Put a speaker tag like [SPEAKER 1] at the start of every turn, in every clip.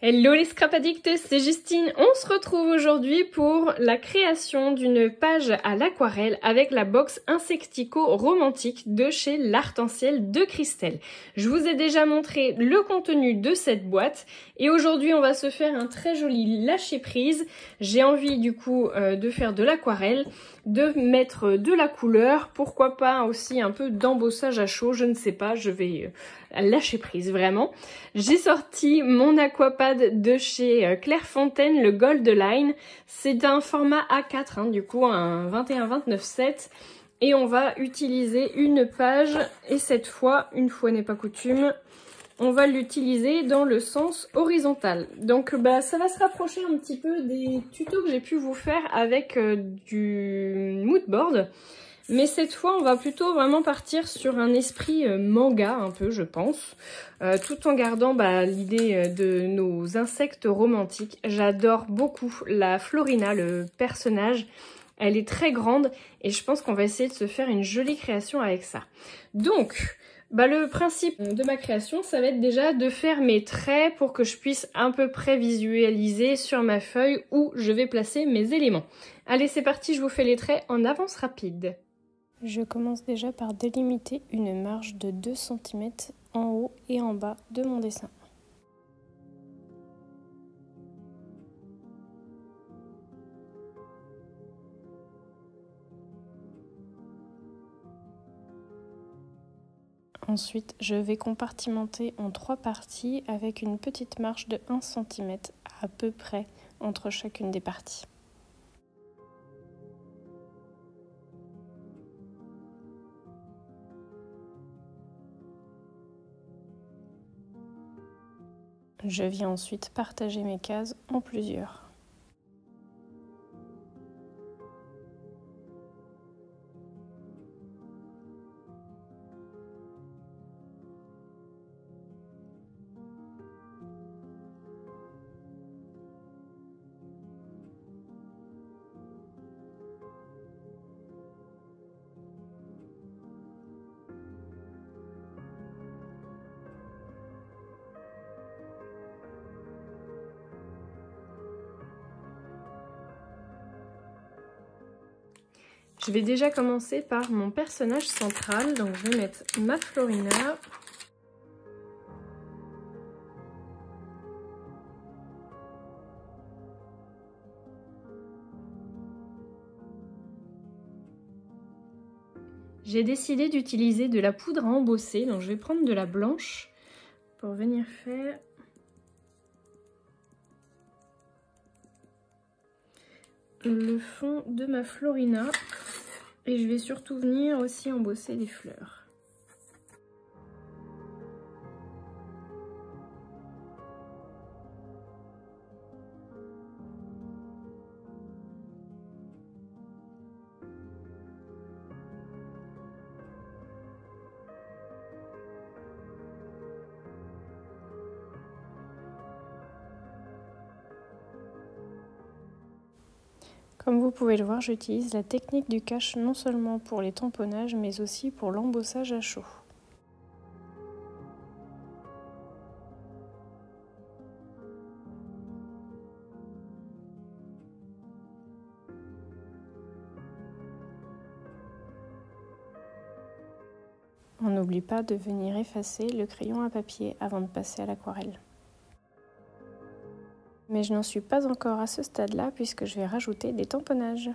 [SPEAKER 1] Hello les scrap addicts, c'est Justine. On se retrouve aujourd'hui pour la création d'une page à l'aquarelle avec la box Insectico romantique de chez l'Arc-en-Ciel de Christelle. Je vous ai déjà montré le contenu de cette boîte et aujourd'hui on va se faire un très joli lâcher prise. J'ai envie du coup de faire de l'aquarelle, de mettre de la couleur, pourquoi pas aussi un peu d'embossage à chaud, je ne sais pas, je vais lâcher prise vraiment. J'ai sorti mon aquapad de chez Clairefontaine, le Gold Line. C'est un format A4, hein, du coup un 21-29-7. Et on va utiliser une page, et cette fois, une fois n'est pas coutume, on va l'utiliser dans le sens horizontal. Donc ça va se rapprocher un petit peu des tutos que j'ai pu vous faire avec du mood board. Mais cette fois, on va plutôt vraiment partir sur un esprit manga, un peu, je pense, tout en gardant l'idée de nos insectes romantiques. J'adore beaucoup la Florina, le personnage. Elle est très grande et je pense qu'on va essayer de se faire une jolie création avec ça. Donc, le principe de ma création, ça va être déjà de faire mes traits pour que je puisse à peu près visualiser sur ma feuille où je vais placer mes éléments. Allez, c'est parti, je vous fais les traits en avance rapide. Je commence déjà par délimiter une marge de 2 cm en haut et en bas de mon dessin. Ensuite, je vais compartimenter en 3 parties avec une petite marge de 1 cm à peu près entre chacune des parties. Je viens ensuite partager mes cases en plusieurs. Je vais déjà commencer par mon personnage central, donc je vais mettre ma Florina. J'ai décidé d'utiliser de la poudre à embosser, donc je vais prendre de la blanche pour venir faire le fond de ma Florina. Et je vais surtout venir aussi embosser les fleurs. Comme vous pouvez le voir, j'utilise la technique du cache non seulement pour les tamponnages, mais aussi pour l'embossage à chaud. On n'oublie pas de venir effacer le crayon à papier avant de passer à l'aquarelle. Mais je n'en suis pas encore à ce stade-là puisque je vais rajouter des tamponnages.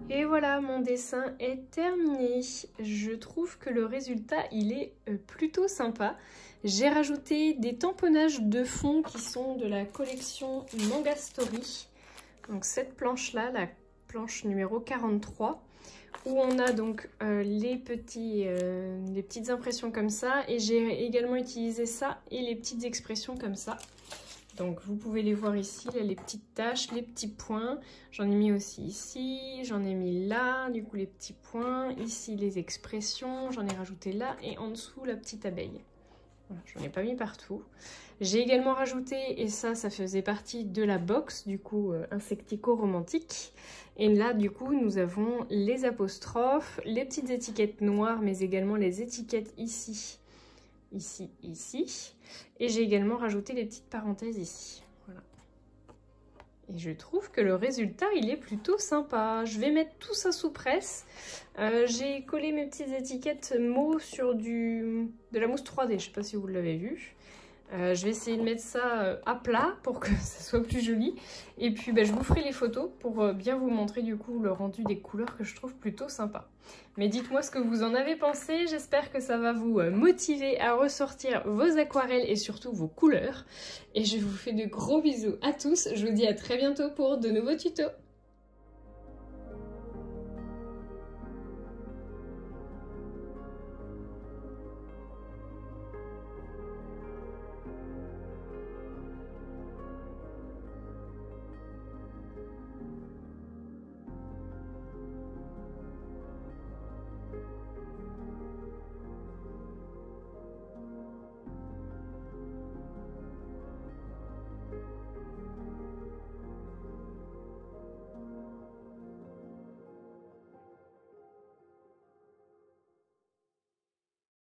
[SPEAKER 1] Et voilà, mon dessin est terminé. Je trouve que le résultat, il est plutôt sympa. J'ai rajouté des tamponnages de fond qui sont de la collection Manga Story. Donc cette planche-là, la planche numéro 43, où on a donc les petites impressions comme ça. Et j'ai également utilisé ça et les petites expressions comme ça. Donc vous pouvez les voir ici, là, les petites taches, les petits points. J'en ai mis aussi ici, j'en ai mis là, du coup les petits points. Ici les expressions, j'en ai rajouté là et en dessous la petite abeille. Voilà, j'en ai pas mis partout. J'ai également rajouté, et ça faisait partie de la box, du coup Insectico romantique. Et là du coup nous avons les apostrophes, les petites étiquettes noires, mais également les étiquettes ici. Ici, ici. Et j'ai également rajouté les petites parenthèses ici. Voilà. Et je trouve que le résultat, il est plutôt sympa. Je vais mettre tout ça sous presse. J'ai collé mes petites étiquettes mots sur de la mousse 3D. Je ne sais pas si vous l'avez vu. Je vais essayer de mettre ça à plat pour que ça soit plus joli. Et puis je vous ferai les photos pour bien vous montrer du coup le rendu des couleurs que je trouve plutôt sympa. Mais dites-moi ce que vous en avez pensé. J'espère que ça va vous motiver à ressortir vos aquarelles et surtout vos couleurs. Et je vous fais de gros bisous à tous. Je vous dis à très bientôt pour de nouveaux tutos.